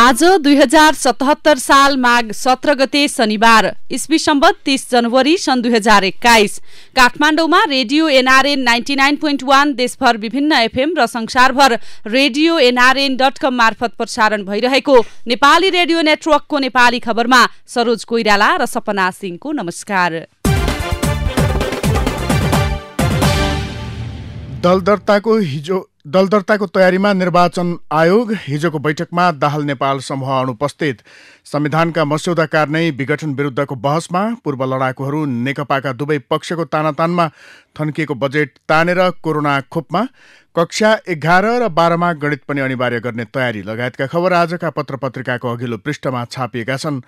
आज 2077 साल माघ 17 गते शनिबार इस्वी सम्वत 30 जनवरी सन् 2021 काठमाडौँमा रेडियो एनआरएन 99.1 देशभर विभिन्न एफएम र संसारभर रेडियो nrn.com मार्फत प्रसारण भइरहेको नेपाली रेडियो नेटवर्कको नेपाली खबरमा सरोज कोइराला र सपना सिंहको नमस्कार। दलदर्ताको तयारीमा निर्वाचन आयोग हिजोको बैठकमा दाहाल नेपाल समूह अनुपस्थित। संविधानका मस्यौदाकार नै विघटन विरुद्धको बहसमा पूर्व लडाकुहरू नेकपाका दुवै पक्षको तानातानमा थन्किएको बजेट तानेर कोरोना खोपमा कक्षा 11 र 12 मा गणित पनि अनिवार्य गर्ने तयारी लगायतका खबर आजका पत्रपत्रिकाको अघिल्लो पृष्ठमा छापिएका छन्।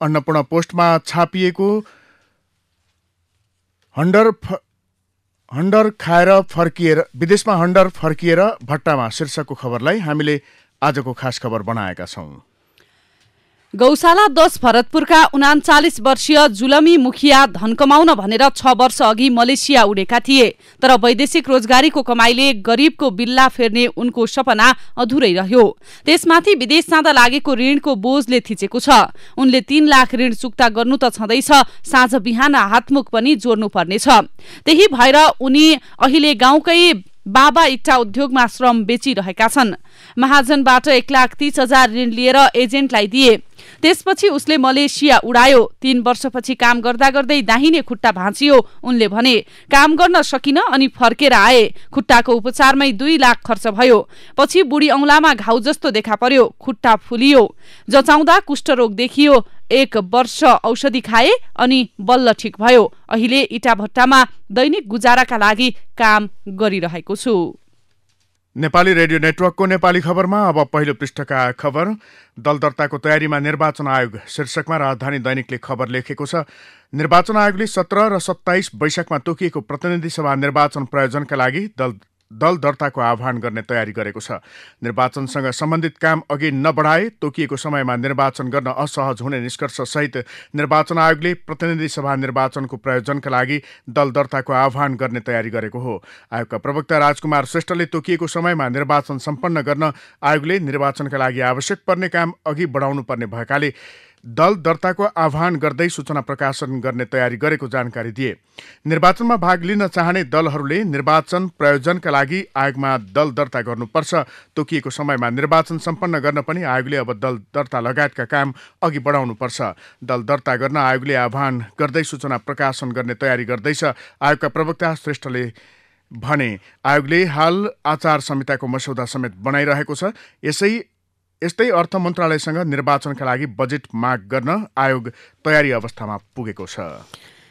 अन्नपूर्ण पोस्टमा छापिएको विदेशमा हन्डर फर्किएर भट्टामा शीर्षकको खबरलाई हामीले आजको खास खबर बनाएका छौं। गौशाला 10 भरतपुरका 39 वर्षीय जुलमी मुखिया धन कमाउन भनेर 6 वर्ष अघि मलेसिया उडेका थिए, तर वैदेशिक रोजगारीको कमाईले गरिबको बिल्ला फेर्ने उनको सपना अधुरै रह्यो। त्यसमाथि विदेश जाँदा लागेको ऋणको बोझले थिचेको छ। उनले 3 लाख ऋण चुक्ता गर्नु त छँदैछ, साँझ बिहान हातमुख पनि जोड्नु पर्नेछ। त्यही भएर उनी अहिले गाउँकै बाबा इट्टा उद्योगमा श्रम बेचिरहेका छन्। महाजनबाट 1,30,000 ऋण लिएर एजेन्टलाई दिए। त्यसपछि उसले मलेसिया उडायो। 3 वर्षपछि काम गर्दा गर्दै दाहिने खुट्टा भाँचियो। उनले भने काम गर्न सकिन अनि फर्केर आए। खुट्टाको उपचारमै 2 लाख खर्च भयो। पछि बुढी औंलामा घाउ जस्तो देखा पर्यो, खुट्टा फुलियो। जचाउँदा कुष्ठरोग देखियो। 1 वर्ष औषधि खाए अनि बल्ल ठिक भयो। अहिले इटा भट्टामा दैनिक गुजाराका लागि काम गरिरहेको छु। नेपाली रेडियो नेटवर्कको नेपाली खबरमा अब पहिलो पृष्ठका खबर। दलदर्ताको तयारीमा निर्वाचन आयोग शीर्षकमा राजधानी दैनिकले खबर लेखेको छ। निर्वाचन आयोगले 17 र 27 वैशाखमा तोकिएको प्रतिनिधि सभा निर्वाचन प्रयोजनका लागि दल दर्ताको आह्वान गर्ने तयारी गरेको छ। निर्वाचनसँग सम्बन्धित काम अघि नबढाए तोकिएको समयमा निर्वाचन गर्न असहज हुने निष्कर्ष सहित निर्वाचन आयोगले प्रतिनिधि सभा निर्वाचनको प्रयोजनका लागि दल दर्ताको आह्वान गर्ने तयारी गरेको हो। आयोगका प्रवक्ता राजकुमार श्रेष्ठले तोकिएको समयमा निर्वाचन सम्पन्न गर्न आयोगले निर्वाचनका लागि आवश्यक पर्ने काम अघि बढाउनु पर्ने भएकाले दल दर्ताको आह्वान गर्दै सूचना प्रकाशन गर्ने तयारी गरेको जानकारी दिए। निर्वाचनमा भाग लिन चाहने दलहरूले निर्वाचन प्रयोजनका लागि आयोगमा दल दर्ता गर्नुपर्छ। तोकिएको समयमा निर्वाचन सम्पन्न गर्न पनि आयोगले अब दल दर्ता लगायतका काम अघि बढाउनुपर्छ। दल दर्ता गर्न आयोगले आह्वान गर्दै सूचना प्रकाशन गर्ने तयारी गर्दैछ। आयोगका प्रवक्ता श्रेष्ठले भने आयोगले हाल आचार संहिताको मस्यौदा समेत बनाइरहेको छ। यस्तै अर्थ मन्त्रालयसँग निर्वाचनका लागि बजेट माग गर्न आयोग तयारी अवस्थामा पुगेको छ।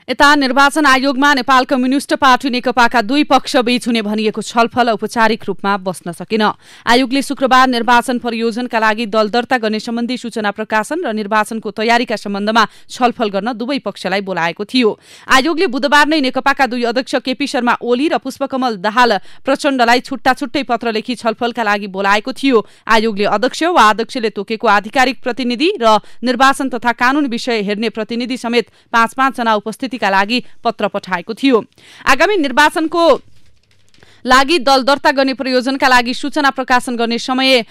यता निर्वाचन आयोगमा नेपाल कम्युनिस्ट पार्टी नेकपाका 2 पक्ष बीच हुने भनिएको छलफल औपचारिक रूपमा बस्न सकेन। आयोगले शुक्रबार निर्वाचन परियोजनका लागि दल दर्ता गर्ने सम्बन्धी सूचना प्रकाशन र निर्वाचनको तयारीका सम्बन्धमा छलफल गर्न दुवै पक्षलाई बोलाएको थियो। आयोगले बुधबार नै नेकपाका 2 अध्यक्ष केपी शर्मा ओली र पुष्पकमल दाहाल प्रचण्डलाई छुट्टा-छुट्टै पत्र लेखी छलफलका लागि बोलाएको थियो। आयोगले अध्यक्ष वा अध्यक्षले तोकेको आधिकारिक प्रतिनिधि र निर्वाचन तथा कानून विषय हेर्ने प्रतिनिधि समेत 5-5 जना उपस्थिति का लागि पत्र पठाएको थियो। आगामी निर्वाचनको लागि दल दर्ता गर्ने प्रयोजनका लागि सूचना प्रकाशन गर्ने समय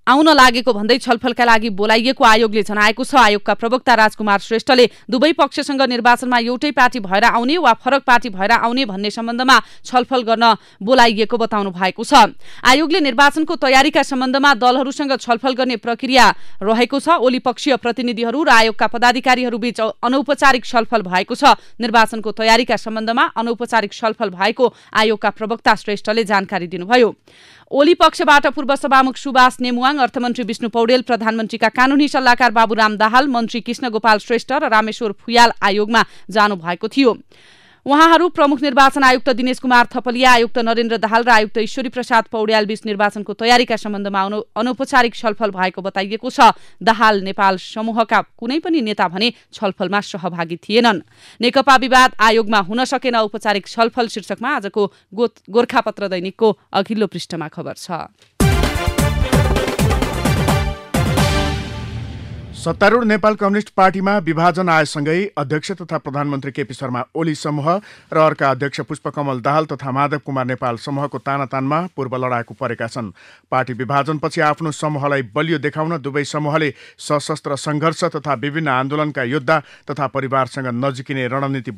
आउन लागेको भन्दै छलफलका लागि बोलाइएको आयोगले जनाएको छ। आयोगका प्रवक्ता राजकुमार श्रेष्ठले दुवै पक्षसँग निर्वाचनमा एउटै पार्टी भएर आउने वा फरक पार्टी भएर आउने भन्ने सम्बन्धमा छलफल गर्न बोलाइएको बताउनु भएको छ। आयोगले निर्वाचनको तयारीका सम्बन्धमा दलहरूसँग छलफल गर्ने प्रक्रिया रहेको छ। ओली पक्षीय प्रतिनिधिहरू र आयोगका पदाधिकारीहरू बीच अनौपचारिक छलफल भएको छ। निर्वाचनको तयारीका सम्बन्धमा अनौपचारिक छलफल भएको आयोगका प्रवक्ता श्रेष्ठले जानकारी दिनुभयो। ओली पक्षबाट पूर्व सभामुख सुभाष नेमुवाङ, अर्थमन्त्री विष्णु पौडेल, प्रधानमन्त्रीका कानूनी सल्लाहकार बाबुराम दाहाल, मन्त्री कृष्ण गोपाल श्रेष्ठ र रामेश्वर फुयाल आयोगमा जानु भएको थियो। उहाँहरू प्रमुख निर्वाचन आयुक्त दिनेश कुमार थपलिया, आयुक्त नरेन्द्र दाहाल र आयुक्त ईश्वरी प्रसाद पौड्याल बीच निर्वाचनको तयारीका सम्बन्धमा अनौपचारिक छलफल भएको बताइएको छ। दाहाल नेपाल समूहका कुनै पनि नेता भने छलफलमा सहभागी थिएनन्। नेकपा विवाद आयोगमा हुन सकेन औपचारिक छलफल शीर्षकमा आजको गोरखापत्र दैनिकको अघिल्लो पृष्ठमा खबर छ। सत्तारूढ नेपाल कम्युनिस्ट पार्टीमा विभाजन आएसँगै अध्यक्ष तथा प्रधानमन्त्री केपी शर्मा ओली समूह र अर्का अध्यक्ष पुष्पकमल दाहाल तथा माधव कुमार नेपाल समूहको तानातानमा पूर्व लडाकु परेका छन्। पार्टी विभाजनपछि आफ्नो समूहलाई बलियो देखाउन दुवै समूहले सशस्त्र सङ्घर्ष तथा विभिन्न आन्दोलनका योद्धा तथा परिवारसँग नजिकिने रणनीति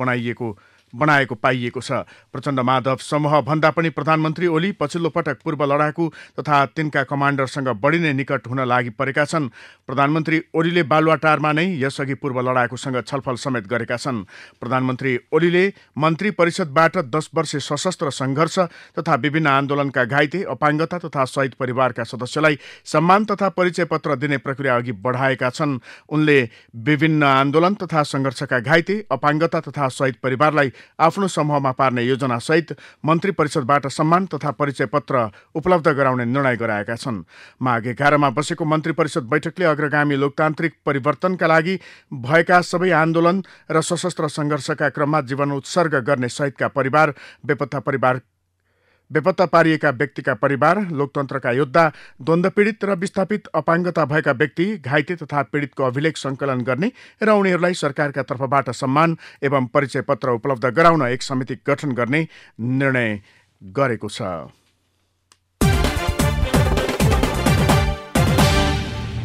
बनाएको पाइएको छ। प्रचण्ड माधव समूह भन्दा पनि प्रधानमन्त्री ओली पछिल्लो पटक पूर्व लडाकु तथा तिनका कमान्डरसँग बढी नै निकट हुन लागि परेका छन्। प्रधानमन्त्री ओलीले बालुवाटारमा नै यसअघि पूर्व लडाकुसँग छलफल समेत गरेका छन्। प्रधानमन्त्री ओलीले मन्त्री परिषदबाट 10 वर्षे सशस्त्र सङ्घर्ष तथा विभिन्न आन्दोलनका घाइते, अपाङ्गता तथा शहीद परिवारका सदस्यलाई सम्मान तथा परिचय पत्र दिने प्रक्रिया अघि बढाएका छन्। उनले विभिन्न आन्दोलन तथा सङ्घर्षका घाइते, अपाङ्गता तथा शहीद परिवारलाई आफ्नो समूहमा पार्ने योजना सहित मन्त्री परिषदबाट सम्मान तथा परिचय पत्र उपलब्ध गराउने निर्णय गराएका छन्। माघ 11 मा बसेको मन्त्री परिषद बैठकले अग्रगामी लोकतान्त्रिक परिवर्तनका लागि भएका सबै आन्दोलन र सशस्त्र सङ्घर्षका क्रममा जीवन उत्सर्ग गर्ने सहितका परिवार, बेपत्ता पारिएका व्यक्तिका परिवार, लोकतन्त्रका योद्धा, द्वन्द्व पीडित र विस्थापित अपाङ्गता भएका व्यक्ति, घाइते तथा पीडितको अभिलेख सङ्कलन गर्ने र उनीहरूलाई सरकारका तर्फबाट सम्मान एवं परिचय पत्र उपलब्ध गराउन एक समिति गठन गर्ने निर्णय गरेको छ।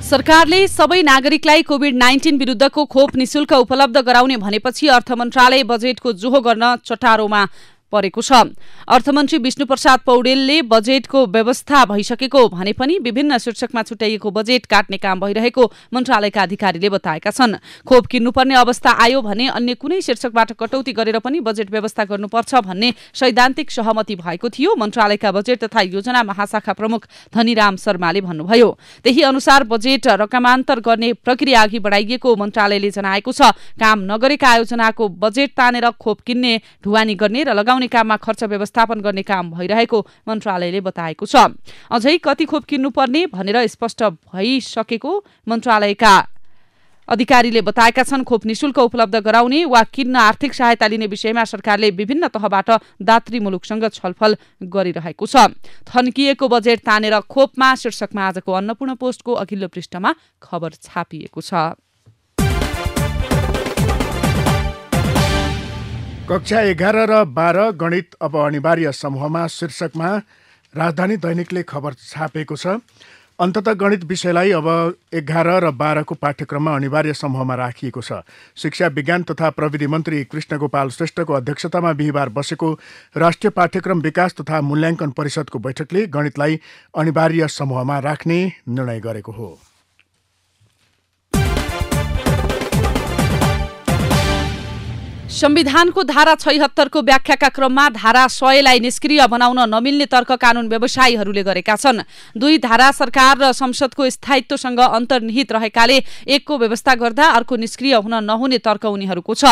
सरकारले सबै नागरिकलाई कोभिड-19 विरुद्धको खोप निशुल्क उपलब्ध गराउने भनेपछि अर्थ मन्त्रालय बजेटको जोहो गर्न चटारोमा परेको छ। अर्थमन्त्री विष्णुप्रसाद पौडेलले बजेटको व्यवस्था भइसकेको भने पनि विभिन्न शीर्षकमा छुट्याइएको बजेट काट्ने काम भइरहेको मन्त्रालयका अधिकारीले बताएका छन्। खोप किन्नुपर्ने अवस्था आयो भने अन्य कुनै शीर्षकबाट कटौती गरेर पनि बजेट व्यवस्था गर्नुपर्छ भन्ने सैद्धान्तिक सहमति भएको थियो। मन्त्रालयका बजेट तथा योजना महाशाखा प्रमुख धनीराम शर्माले भन्नुभयो। त्यही अनुसार बजेट रकमान्तर गर्ने प्रक्रिया अघि बढाइएको मन्त्रालयले जनाएको छ। काम नगरेका आयोजनाको बजेट तानेर खोप किन्ने, ढुवानी गर्ने र लगाउने काममा खर्च व्यवस्थापन गर्ने काम भइरहेको मन्त्रालयले बताएको छ। अझै कति खोप किन्नुपर्ने भनेर स्पष्ट भइसकेको मन्त्रालयका अधिकारीले बताएका छन्। खोप निशुल्क उपलब्ध गराउने वा किन्न आर्थिक सहायता लिने विषयमा सरकारले विभिन्न तहबाट दात्री मुलुकसँग छलफल गरिरहेको छ। थन्किएको बजेट तानेर खोपमा शीर्षकमा आजको अन्नपूर्ण पोस्टको अघिल्लो पृष्ठमा खबर छापिएको छ। कक्षा 11 र 12 गणित अब अनिवार्य समूहमा शीर्षकमा राजधानी दैनिकले खबर छापेको छ। अन्ततः गणित विषयलाई अब 11 र 12 को पाठ्यक्रममा अनिवार्य समूहमा राखिएको छ। शिक्षा विज्ञान तथा प्रविधि मन्त्री कृष्णगोपाल श्रेष्ठको अध्यक्षतामा बिहिबार बसेको राष्ट्रिय पाठ्यक्रम विकास तथा मूल्याङ्कन परिषदको बैठकले गणितलाई अनिवार्य समूहमा राख्ने निर्णय गरेको हो। संविधानको धारा 76 को व्याख्याका क्रममा धारा 100 लाई निष्क्रिय बनाउन नमिल्ने तर्क कानून व्यवसायीहरूले गरेका छन्। दुई धारा सरकार र संसदको स्थायित्वसँग अन्तर्निहित रहेकाले एकको व्यवस्था गर्दा अर्को निष्क्रिय हुन नहुने तर्क उनीहरूको छ।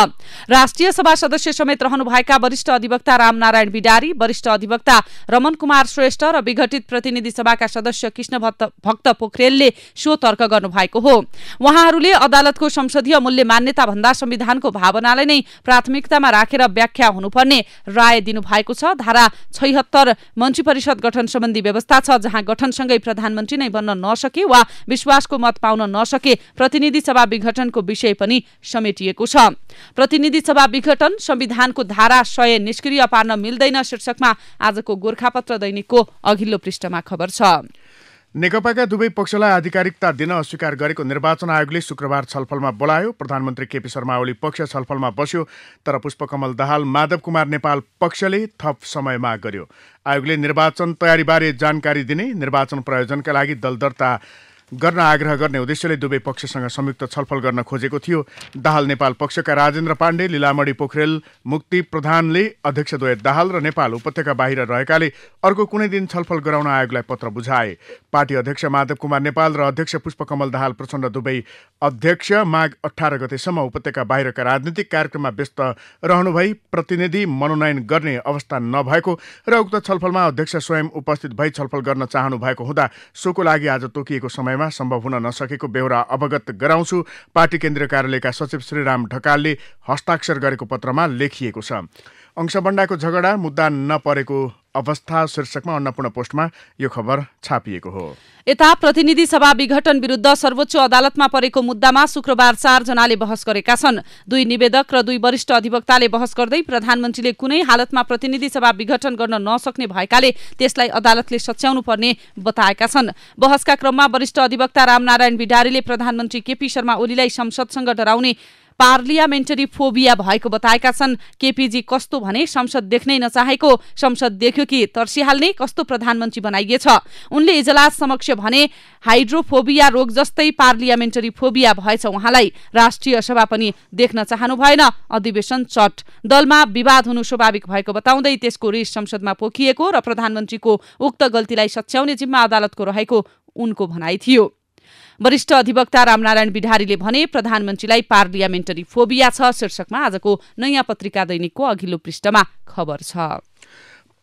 राष्ट्रिय सभा सदस्य समेत रहनुभएका वरिष्ठ अधिवक्ता रामनारायण बिडारी, वरिष्ठ अधिवक्ता रमन कुमार श्रेष्ठ र विघटित प्रतिनिधि सभाका सदस्य कृष्ण भक्त पोखरेलले सो तर्क गर्नुभएको हो। उहाँहरूले अदालतको संसदीय मूल्य मान्यता भन्दा संविधानको भावनालाई नै प्राथमिकतामा राखेर व्याख्या हुनुपर्ने राय दिनुभएको छ। धारा 76 मन्त्री परिषद गठन सम्बन्धी व्यवस्था छ, जहाँ गठनसँगै प्रधानमन्त्री नै बन्न नसके वा विश्वासको मत पाउन नसके प्रतिनिधि सभा विघटनको विषय पनि समेटिएको छ। प्रतिनिधि सभा विघटन संविधानको धारा 100 निष्क्रिय पार्न मिल्दैन शीर्षकमा आजको गोरखापत्र दैनिकको अघिल्लो पृष्ठमा खबर छ। नेकपाका दुवै पक्षलाई आधिकारिकता दिन अस्वीकार गरेको निर्वाचन आयोगले शुक्रबार छलफलमा बोलायो। प्रधानमन्त्री केपी शर्मा ओली पक्ष छलफलमा बस्यो, तर पुष्पकमल दाहाल, माधव कुमार नेपाल पक्षले थप समय माग गर्यो। आयोगले निर्वाचन तयारीबारे जानकारी दिने, निर्वाचन प्रयोजनका लागि दल दर्ता गर्न आग्रह गर्ने उद्देश्यले दुवै पक्षसँग संयुक्त छलफल गर्न खोजेको थियो। दाहाल नेपाल पक्षका राजेन्द्र पाण्डे, लीलामणि पोखरेल, मुक्ति प्रधानले अध्यक्षद्वय दाहाल र नेपाल उपत्यका बाहिर रहेकाले अर्को कुनै दिन छलफल गराउन आयोगलाई पत्र बुझाए। पार्टी अध्यक्ष माधव कुमार नेपाल र अध्यक्ष पुष्पकमल दाहाल प्रचण्ड दुवै अध्यक्ष माघ 18 गतेसम्म उपत्यका बाहिरका राजनीतिक कार्यक्रममा व्यस्त रहनुभई प्रतिनिधि मनोनयन गर्ने अवस्था नभएको र उक्त छलफलमा अध्यक्ष स्वयं उपस्थित भई छलफल गर्न चाहनु भएको हुँदा सोको लागि आज तोकिएको समय सम्भव हुन नसकेको बेहोरा अवगत गराउँछु पार्टी केन्द्रीय कार्यालयका सचिव श्रीराम ढकालले हस्ताक्षर गरेको पत्रमा लेखिएको छ। अंशबण्डाको झगडा मुद्दा नपरेको अवस्था शीर्षकमा अन्नपूर्ण पोस्टमा यो खबर छापिएको हो। यता प्रतिनिधि सभा विघटन विरुद्ध सर्वोच्च अदालतमा परेको मुद्दामा शुक्रबार 4 जनाले बहस गरेका छन्। 2 निवेदक र 2 वरिष्ठ अधिवक्ताले बहस गर्दै प्रधानमन्त्रीले कुनै हालतमा प्रतिनिधि सभा विघटन गर्न नसक्ने भएकाले त्यसलाई अदालतले सच्याउनु पर्ने बताएका छन्। बहसका क्रममा वरिष्ठ अधिवक्ता रामनारायण बिडारीले प्रधानमन्त्री केपी शर्मा ओलीलाई संसदसँग डराउने पार्लियामेन्टरी फोबिया भएको बताएका छन्। केपीजी कस्तो भने संसद देख्नै नचाहेको, संसद देख्यो कि तर्सिहाल्ने कस्तो प्रधानमन्त्री बनाइएछ। उनले इजलास समक्ष भने हाइड्रोफोबिया रोग जस्तै पार्लियामेन्टरी फोबिया भएछ उहाँलाई। राष्ट्रिय सभा पनि देख्न चाहनु भएन, अधिवेशन चट। दलमा विवाद हुनु स्वाभाविक भएको बताउँदै त्यसको रिस संसदमा पोखिएको र प्रधानमन्त्रीको उक्त गल्तीलाई सच्याउने जिम्मा अदालतको रहेको उनको भनाइ थियो। वरिष्ठ अधिवक्ता रामनारायण बिडारीले भने प्रधानमन्त्रीलाई पार्लियामेन्टरी फोबिया छ। शीर्षकमा आजको नयाँ पत्रिका दैनिकको अघिल्लो पृष्ठमा खबर छ।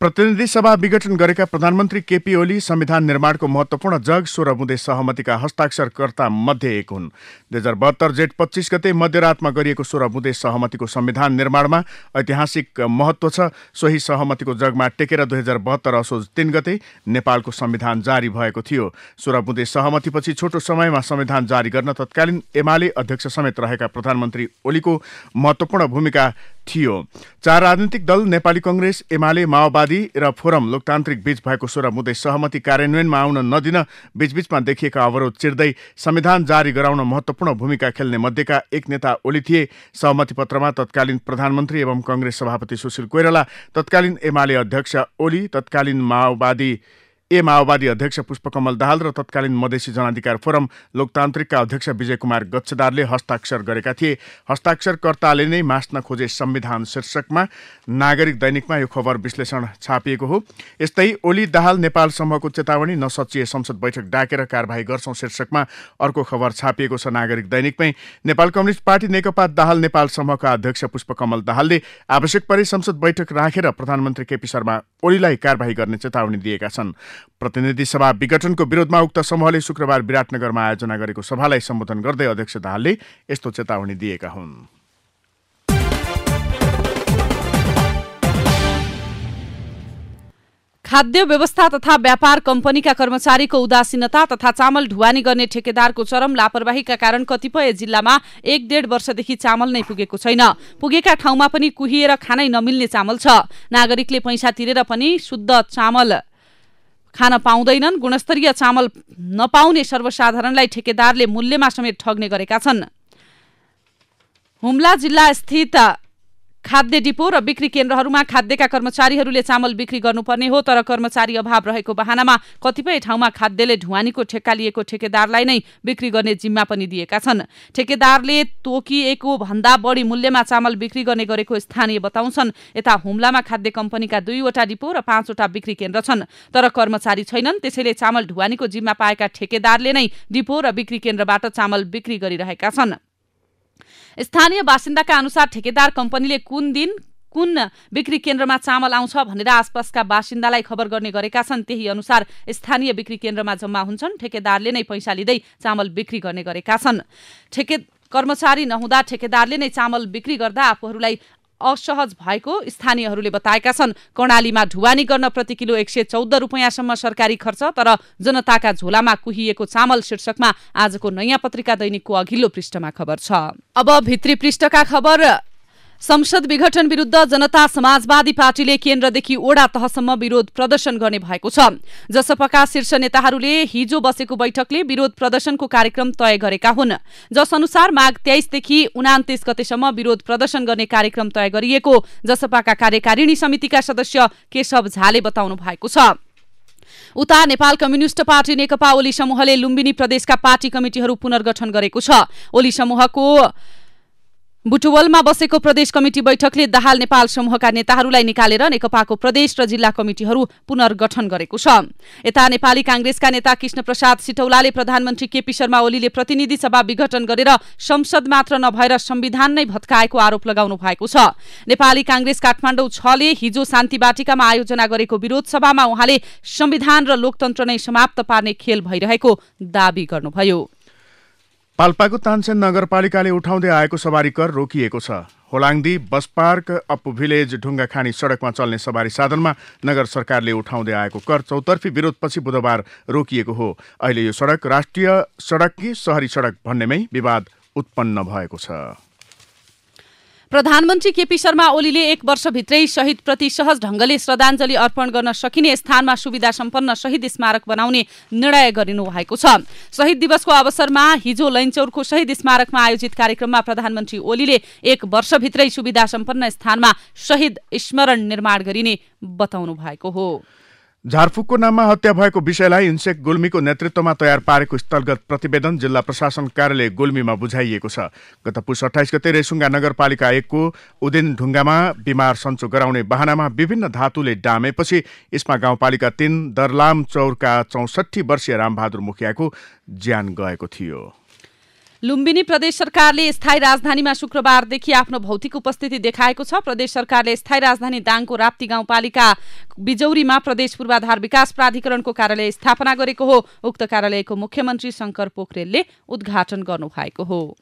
प्रतिनिधि सभा विघटन गरेका प्रधानमन्त्री केपी ओली संविधान निर्माणको महत्त्वपूर्ण जग 16 बुँदे सहमतिका हस्ताक्षरकर्ता मध्ये एक हुन्। 2072 जेठ 25 गते मध्यरातमा गरिएको 16 बुँदे सहमतिको संविधान निर्माणमा ऐतिहासिक महत्त्व छ। सोही सहमतिको जगमा टेकेर 2072 असोज 3 गते नेपालको संविधान जारी भएको थियो। 16 बुँदे सहमतिपछि छोटो समयमा संविधान जारी गर्न तत्कालीन एमाले अध्यक्ष समेत रहेका प्रधानमन्त्री ओलीको महत्त्वपूर्ण भूमिका थियो। 4 राजनीतिक दल नेपाली कांग्रेस, एमाले, माओवादी र फोरम लोकतान्त्रिक बीच भएको 16 बुँदे सहमति कार्यान्वयनमा आउन नदिन बीचबीचमा देखिएका अवरोध चिर्दै संविधान जारी गराउन महत्त्वपूर्ण भूमिका खेल्ने मध्येका एक नेता ओली थिए। सहमति पत्रमा तत्कालीन प्रधानमन्त्री एवं कांग्रेस सभापति सुशील कोइराला, तत्कालीन एमाले अध्यक्ष ओली, तत्कालीन माओवादी अध्यक्ष पुष्पकमल दाहाल र तत्कालीन मधेसी जनाधिकार फोरम लोकतान्त्रिकका अध्यक्ष विजय कुमार गच्छदारले हस्ताक्षर गरेका थिए। हस्ताक्षरकर्ताले नै मास्न खोजे संविधान शीर्षकमा नागरिक दैनिकमा यो खबर विश्लेषण छापिएको हो। यस्तै ओली दाहाल नेपाल समूहको चेतावनी, नसचिए संसद बैठक डाकेर कारबाही गर्छौं शीर्षकमा अर्को खबर छापिएको छ नागरिक दैनिकमै। नेपाल कम्युनिस्ट पार्टी नेकपा दाहाल नेपाल समूहका अध्यक्ष पुष्पकमल दाहालले आवश्यक परे संसद बैठक राखेर प्रधानमन्त्री केपी शर्मा ओलीलाई कारबाही गर्ने चेतावनी दिएका छन्। प्रतिनिधि सभा विघटनको विरोधमा उक्त समूहले शुक्रबार विराटनगरमा आयोजना गरेको सभालाई सम्बोधन गर्दै अध्यक्ष दाहालले यस्तो चेतावनी दिएका हुन्। खाद्य व्यवस्था तथा व्यापार कम्पनीका कर्मचारीको उदासीनता तथा चामल ढुवानी गर्ने ठेकेदारको चरम लापरवाहीका कारण कतिपय जिल्लामा 1.5 वर्षदेखि चामल नै पुगेको छैन। पुगेका ठाउँमा पनि कुहिएर खानै नमिल्ने चामल छ। नागरिकले पैसा तिरेर पनि शुद्ध चामल खान पाउँदैनन्। गुणस्तरीय चामल नपाउने सर्वसाधारणलाई ठेकेदारले मूल्यमा समेत ठग्ने गरेका छन्। हुम्ला जिल्ला स्थित खाद्य डिपो र बिक्री केन्द्रहरूमा खाद्यका कर्मचारीहरूले चामल बिक्री गर्नुपर्ने हो, तर कर्मचारी अभाव रहेको बहानामा कतिपय ठाउँमा खाद्यले ढुवानीको ठेक्का लिएको ठेकेदारलाई नै बिक्री गर्ने जिम्मा पनि दिएका छन्। ठेकेदारले तोकिएको भन्दा बढी मूल्यमा चामल बिक्री गर्ने गरेको स्थानीय बताउँछन्। यता हुम्लामा खाद्य कम्पनीका 2वटा डिपो र 5वटा बिक्री केन्द्र छन्, तर कर्मचारी छैनन्। त्यसैले चामल ढुवानीको जिम्मा पाएका ठेकेदारले नै डिपो र बिक्री केन्द्रबाट चामल बिक्री गरिरहेका छन्। स्थानीय बासिन्दाका अनुसार ठेकेदार कम्पनीले कुन दिन कुन बिक्री केन्द्रमा चामल आउँछ भनेर आसपासका बासिन्दालाई खबर गर्ने गरेका छन्। त्यही अनुसार स्थानीय बिक्री केन्द्रमा जम्मा हुन्छन्। ठेकेदारले नै पैसा लिँदै चामल बिक्री गर्ने गरेका छन्। कर्मचारी नहुँदा ठेकेदारले नै चामल बिक्री गर्दा आफूहरूलाई असहज भएको स्थानीयहरूले बताएका छन्। कर्णालीमा ढुवानी गर्न प्रति किलो 114 रुपैयाँसम्म सरकारी खर्च, तर जनताका झोलामा कुहिएको चामल शीर्षकमा आजको नयाँ पत्रिका दैनिकको अघिल्लो पृष्ठमा खबर छ। अब भित्री पृष्ठका खबर। संसद विघटन विरुद्ध जनता समाजवादी पार्टीले केन्द्रदेखि ओडा तहसम्म विरोध प्रदर्शन गर्ने भएको छ। जसपाका शीर्ष नेताहरूले हिजो बसेको बैठकले विरोध प्रदर्शनको कार्यक्रम तय गरेका हुन्। जस अनुसार माघ 23 देखि 29 गतेसम्म विरोध प्रदर्शन गर्ने कार्यक्रम तय गरिएको जसपाका कार्यकारिणी समितिका सदस्य केशव झाले बताउनु भएको छ। उता नेपाल कम्युनिस्ट पार्टी नेकपा ओली समूहले लुम्बिनी प्रदेशका पार्टी कमिटिहरू पुनर्गठन गरेको छ। ओली समूहको बुटवलमा बसेको प्रदेश कमिटी बैठकले दाहाल नेपाल समूहका नेताहरूलाई निकालेर नेकपाको प्रदेश र जिल्ला कमिटिहरू पुनर्गठन गरेको छ। यता नेपाली कांग्रेसका नेता कृष्ण प्रसाद सिटौलाले प्रधानमन्त्री केपी शर्मा ओलीले प्रतिनिधि सभा विघटन गरेर संसद मात्र नभएर संविधान नै भत्काएको आरोप लगाउनु भएको छ। नेपाली कांग्रेस काठमाडौँ 6ले हिजो शान्ति बाटिकामा आयोजना गरेको विरोध सभामा उहाँले संविधान र लोकतन्त्र नै समाप्त पार्ने खेल भइरहेको दावी गर्नुभयो। पाल्पाको तानसेन नगरपालिकाले उठाउँदै आएको सवारी कर रोकिएको छ। होलाङ्दी बस पार्क अप्पु भिलेज ढुङ्गाखानी सडकमा चल्ने सवारी साधनमा नगर सरकारले उठाउँदै आएको कर चौतर्फी विरोधपछि बुधबार रोकिएको हो। अहिले यो सडक राष्ट्रिय सडक कि शहरी सडक भन्नेमै विवाद उत्पन्न भएको छ। प्रधानमन्त्री केपी शर्मा ओलीले 1 वर्षभित्रै शहीदप्रति सहज ढंगले श्रद्धाञ्जली अर्पण गर्न सकिने स्थानमा सुविधा सम्पन्न शहीद स्मारक बनाउने निर्णय गरिनु भएको छ। शहीद दिवसको अवसरमा हिजो लैनचौरको शहीद स्मारकमा आयोजित कार्यक्रममा प्रधानमन्त्री ओलीले 1 वर्षभित्रै सुविधा सम्पन्न स्थानमा शहीद स्मरण निर्माण गरिने बताउनु भएको हो। झारफुकको नाममा हत्या भएको विषयलाई इन्सेक गुल्मीको नेतृत्वमा तयार पारेको स्थलगत प्रतिवेदन जिल्ला प्रशासन कार्यालय गुल्मीमा बुझाइएको छ। गत पुस 28 गते रेसुङ्गा नगरपालिका 1 को उदिन ढुङ्गामा बिमार सन्चो गराउने बहानामा विभिन्न धातुले डामेपछि इस्मा गाउँपालिका 3 दरलाम चौरका 64 वर्षीय रामबहादुर मुखियाको ज्यान गएको थियो। लुम्बिनी प्रदेश सरकारले स्थायी राजधानीमा शुक्रबारदेखि आफ्नो भौतिक उपस्थिति देखाएको छ। प्रदेश सरकारले स्थायी राजधानी दाङको राप्ती गाउँपालिका बिजौरीमा प्रदेश पूर्वाधार विकास प्राधिकरणको कार्यालय स्थापना गरेको हो। उक्त कार्यालयको मुख्यमन्त्री शंकर पोखरेलले उद्घाटन गर्नुभएको हो।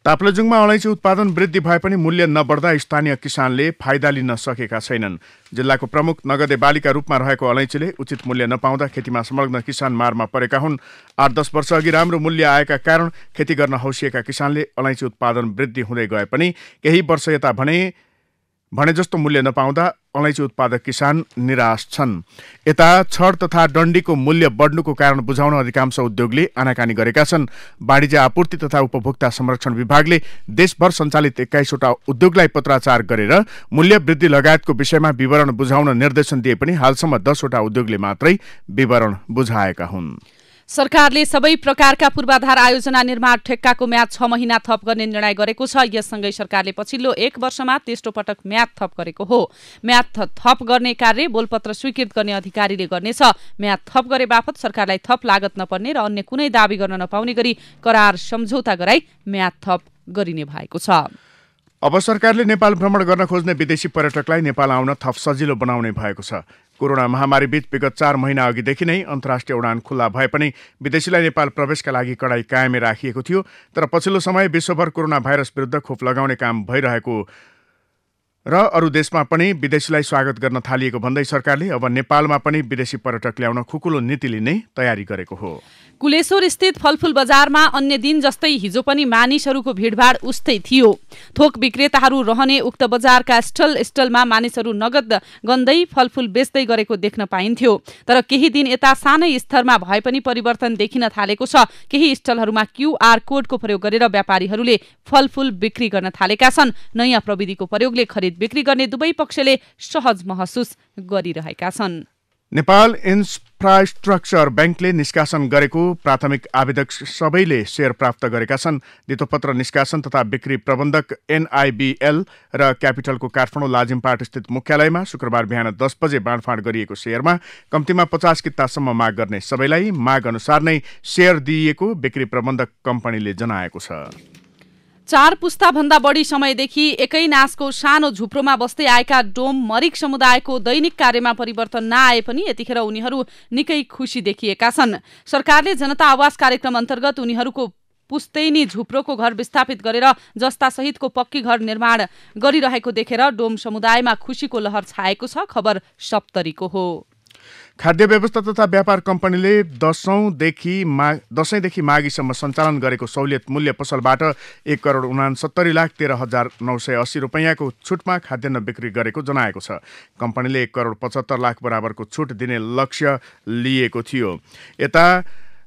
ताप्लेजुङमा अलैँची उत्पादन वृद्धि भए पनि मूल्य नबढ्दा स्थानीय किसानले फाइदा लिन सकेका छैनन्। जिल्लाको प्रमुख नगदे बालीका रूपमा रहेको अलैँचीले उचित मूल्य नपाउँदा खेतीमा संलग्न किसान मारमा परेका हुन्। 8-10 वर्ष अघि राम्रो मूल्य आएका कारण खेती गर्न हौसिएका किसानले अलैँची उत्पादन वृद्धि हुँदै गए पनि केही वर्ष यता भने जस्तो मूल्य नपाउँदा अलैँची उत्पादक किसान निराश छन्। यता छड तथा डन्डीको मूल्य बढ्नुको कारण बुझाउन अधिकांश उद्योगले आनाकानी गरेका छन्। वाणिज्य आपूर्ति तथा उपभोक्ता संरक्षण विभागले देशभर सञ्चालित 21 वटा उद्योगलाई पत्राचार गरेर मूल्य वृद्धि लगायतको विषयमा विवरण बुझाउन निर्देशन दिए पनि हालसम्म 10 वटा उद्योगले मात्रै विवरण बुझाएका हुन्। सरकारले सबै प्रकारका पूर्वाधार आयोजना निर्माण ठेक्काको म्याद 6 महिना थप गर्ने निर्णय गरेको छ। यससँगै सरकारले पछिल्लो 1 वर्षमा तेस्रो पटक म्याद थप गरेको हो। म्याद थप गर्ने कार्य बोलपत्र स्वीकृत गर्ने अधिकारीले गर्नेछ। म्याद थप गरे बापत सरकारलाई थप लागत नपर्ने र अन्य कुनै दाबी गर्न नपाउने गरी करार सम्झौता गराई म्याद थप गरिने भएको छ। अब सरकारले नेपाल भ्रमण गर्न खोज्ने विदेशी पर्यटकलाई नेपाल आउन थप सजिलो बनाउने भएको छ। कोरोना महामारी बीच विगत 4 महिना अघिदेखि नै अन्तर्राष्ट्रिय उडान खुल्ला भए पनि विदेशीलाई नेपाल प्रवेशका लागि कडाई कायमै राखिएको थियो। तर पछिल्लो समय विश्वभर कोरोना भाइरस विरुद्ध खोप लगाउने काम भइरहेको र अरू देशमा पनि विदेशीलाई स्वागत गर्न थालिएको भन्दै सरकारले अब नेपालमा पनि विदेशी पर्यटक ल्याउन खुकुलो नीति लिने तयारी गरेको हो। कुलेश्वर स्थित फलफूल बजारमा अन्य दिन जस्तै हिजो पनि मानिसहरूको भिडभाड उस्तै थियो। थोक विक्रेताहरू रहने उक्त बजारका स्टलमा मानिसहरू नगद गन्दै फलफूल बेच्दै गरेको देख्न पाइन्थ्यो। तर केही दिन यता सानै स्तरमा भए पनि परिवर्तन देखिन थालेको छ। केही स्टलहरूमा QR कोडको प्रयोग गरेर व्यापारीहरूले फलफूल बिक्री गर्न थालेका छन्। नयाँ प्रविधिको प्रयोगले खरिद बिक्री गर्ने दुवै पक्षले सहज महसुस गरिरहेका छन्। नेपाल इन्फ्रास्ट्रक्चर ब्याङ्कले निष्कासन गरेको प्राथमिक आवेदक सबैले शेयर प्राप्त गरेका छन्। धितोपत्र निष्कासन तथा बिक्री प्रबन्धक NIBL र क्यापिटलको काठमाडौँ लाजिमपाट स्थित मुख्यालयमा शुक्रबार बिहान 10 बजे बाँडफाँड गरिएको शेयरमा कम्तीमा 50 कितासम्म माग गर्ने सबैलाई माग अनुसार नै शेयर दिइएको बिक्री प्रबन्धक कम्पनीले जनाएको छ। 4 पुस्ताभन्दा बढी समयदेखि एकै नासको सानो झुप्रोमा बस्दै आएका डोम मरिक समुदायको दैनिक कार्यमा परिवर्तन नआए पनि यतिखेर उनीहरू निकै खुसी देखिएका छन्। सरकारले जनता आवास कार्यक्रम अन्तर्गत उनीहरूको पुस्तैनी झुप्रोको घर विस्थापित गरेर जस्ता सहितको पक्की घर निर्माण गरिरहेको देखेर डोम समुदायमा खुशीको लहर छाएको छ। खबर सप्तरीको हो। खाद्य व्यवस्था तथा व्यापार कम्पनीले दशैंदेखि माघीसम्म सञ्चालन गरेको सहुलियत मूल्य पसलबाट 1,69,13,980 रुपैयाँको छुटमा खाद्यान्न बिक्री गरेको जनाएको छ। कम्पनीले 1,75,00,000 बराबरको छुट दिने लक्ष्य लिएको थियो। यता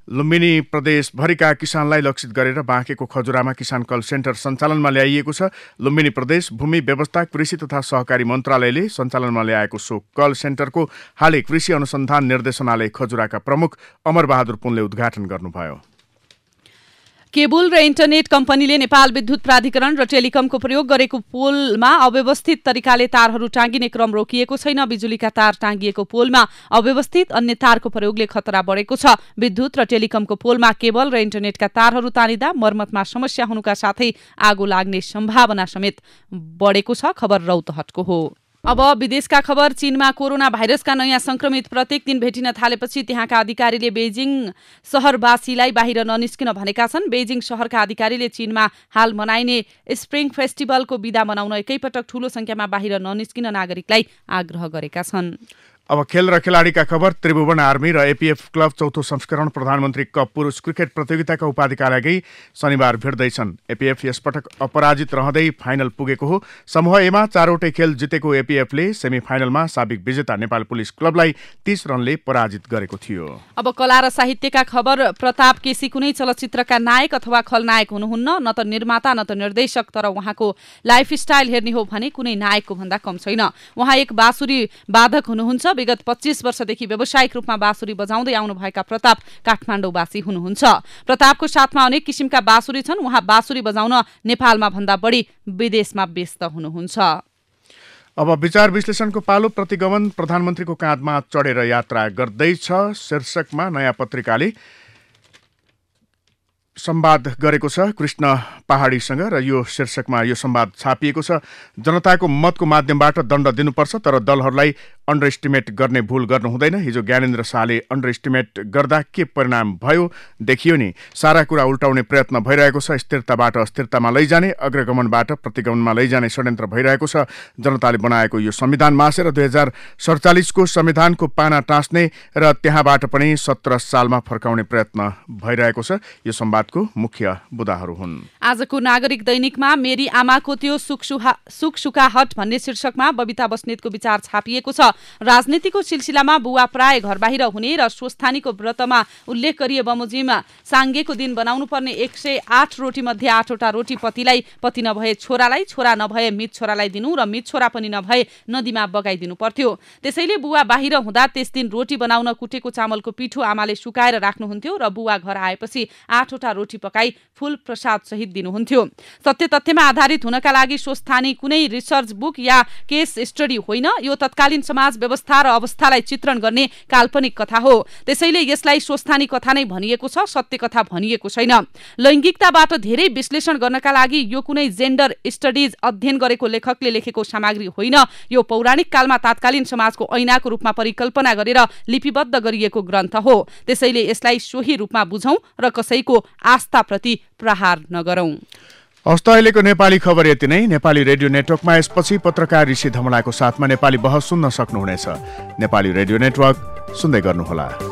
लुम्बिनी प्रदेशभरिका किसानलाई लक्षित गरेर बाँकेको खजुरामा किसान कल सेन्टर सञ्चालनमा ल्याइएको छ। लुम्बिनी प्रदेश भूमि व्यवस्था कृषि तथा सहकारी मन्त्रालयले सञ्चालनमा ल्याएको सो कल सेन्टरको हालै कृषि अनुसन्धान निर्देशनालय खजुराका प्रमुख अमरबहादुर पुनले उद्घाटन गर्नुभयो। केबुल र इन्टरनेट कम्पनीले नेपाल विद्युत प्राधिकरण र टेलिकमको प्रयोग गरेको पोलमा अव्यवस्थित तरिकाले तारहरू टाँगिने क्रम रोकिएको छैन। बिजुलीका तार टाँगिएको पोलमा अव्यवस्थित अन्य तारको प्रयोगले खतरा बढेको छ। विद्युत र टेलिकमको पोलमा केबल र इन्टरनेटका तारहरू तानिँदा मर्मतमा समस्या हुनुका साथै आगो लाग्ने सम्भावना समेत बढेको छ। खबर रौतहटको हो। अब विदेशका खबर। चीनमा कोरोना भाइरसका नयाँ संक्रमित प्रत्येक दिन भेटिन थालेपछि त्यहाँका अधिकारीले बेजिङ शहरवासीलाई बाहिर ननिस्किन भनेका छन्। बेजिङ शहरका अधिकारीले चीनमा हाल मनाइने स्प्रिङ फेस्टिभलको बिदा मनाउन एकैपटक ठूलो संख्यामा बाहिर ननिस्किन नागरिकलाई आग्रह गरेका छन्। अब खेल र खेलाडीका खबर। त्रिभुवन आर्मी र एपीएफ क्लब चौथो संस्करण प्रधानमन्त्री कप पुरुष क्रिकेट प्रतियोगिताका उपाधिका लागि शनिबार भिड्दैछन्। एपीएफ यसपटक अपराजित रहँदै फाइनल पुगेको हो। समूह एमा 4वटै खेल जितेको एपीएफले सेमिफाइनलमा साबिक विजेता नेपाल पुलिस क्लबलाई 30 रनले पराजित गरेको थियो। अब कला र साहित्यका खबर। प्रताप केसी कुनै चलचित्रका नायक अथवा खलनायक हुनुहुन्न, न त निर्माता न त निर्देशक, तर उहाँको लाइफस्टाइल हेर्ने हो भने कुनै नायकको भन्दा कम छैन। उहाँ एक बाँसुरी वादक हुनुहुन्छ। विगत 25 वर्षदेखि व्यावसायिक रूपमा बाँसुरी बजाउँदै आउनुभएका प्रताप काठमाडौँवासी हुनुहुन्छ। प्रतापको साथमा अनेक किसिमका बाँसुरी छन्। उहाँ बाँसुरी बजाउन नेपालमा भन्दा बढी विदेशमा व्यस्त हुनुहुन्छ। अब विचार विश्लेषणको पालो। प्रतिगमन प्रधानमन्त्रीको काँधमा चढेर यात्रा गर्दैछ शीर्षकमा नयाँ पत्रिकाले संवाद गरेको छ कृष्ण पहाडीसँग र यो शीर्षकमा यो संवाद छापिएको छ। जनताको मतको माध्यमबाट दण्ड दिनुपर्छ, तर दलहरूलाई अन्डर एस्टिमेट गर्ने भूल गर्नु हुँदैन। हिजो ज्ञानेन्द्र शाहले अन्डर एस्टिमेट गर्दा के परिणाम भयो देखियो नि। सारा कुरा उल्टाउने प्रयत्न भइरहेको छ। स्थिरताबाट अस्थिरतामा लैजाने, अग्रगमनबाट प्रतिगमनमा लैजाने षड्यन्त्र भइरहेको छ। जनताले बनाएको यो संविधान मासेर 2047 को संविधानको पाना टाँस्ने र त्यहाँबाट पनि 17 सालमा फर्काउने प्रयत्न भइरहेको छ। यो संवादको मुख्य बुदाहरू हुन्। आजको नागरिक दैनिकमा मेरी आमाको त्यो सुखसुखाहट भन्ने शीर्षकमा बबिता बस्नेतको विचार छापिएको छ। राजनीतिको सिलसिलामा बुवा प्राय घर बाहिर हुने र स्वस्थानीको व्रतमा उल्लेख गरिए बमोजिम साङ्गेको दिन बनाउनु पर्ने 108 रोटी मध्ये 8वटा रोटी पतिलाई, पति नभए छोरालाई, छोरा नभए मित छोरालाई दिनु र मित छोरा पनि नभए नदीमा बगाइदिनु पर्थ्यो। त्यसैले बुवा बाहिर हुँदा त्यस दिन रोटी बनाउन कुटेको चामलको पिठो आमाले सुकाएर राख्नुहुन्थ्यो र बुवा घर आएपछि 8वटा रोटी पकाई फूल प्रसाद सहित दिनुहुन्थ्यो। सत्य तथ्यमा आधारित हुनका लागि स्वस्थानी कुनै रिसर्च बुक या केस स्टडी होइन। यो तत्कालीन समाज व्यवस्था र अवस्थालाई चित्रण गर्ने काल्पनिक कथा हो। त्यसैले यसलाई स्वस्थानी कथा नै भनिएको छ, सत्य कथा भनिएको छैन। लैङ्गिकताबाट धेरै विश्लेषण गर्नका लागि यो कुनै जेन्डर स्टडिज अध्ययन गरेको लेखकले लेखेको सामग्री होइन। यो पौराणिक कालमा तात्कालीन समाजको ऐनाको रूपमा परिकल्पना गरेर लिपिबद्ध गरिएको ग्रन्थ हो। त्यसैले यसलाई सोही रूपमा बुझौं र कसैको आस्थाप्रति प्रहार नगरौं। हस्त अहिलेको नेपाली खबर यति नै। नेपाली रेडियो नेटवर्कमा यसपछि पत्रकार ऋषि धमलाको साथमा नेपाली बहस सुन्न सक्नुहुनेछ। नेपाली रेडियो नेटवर्क सुन्दै गर्नुहोला।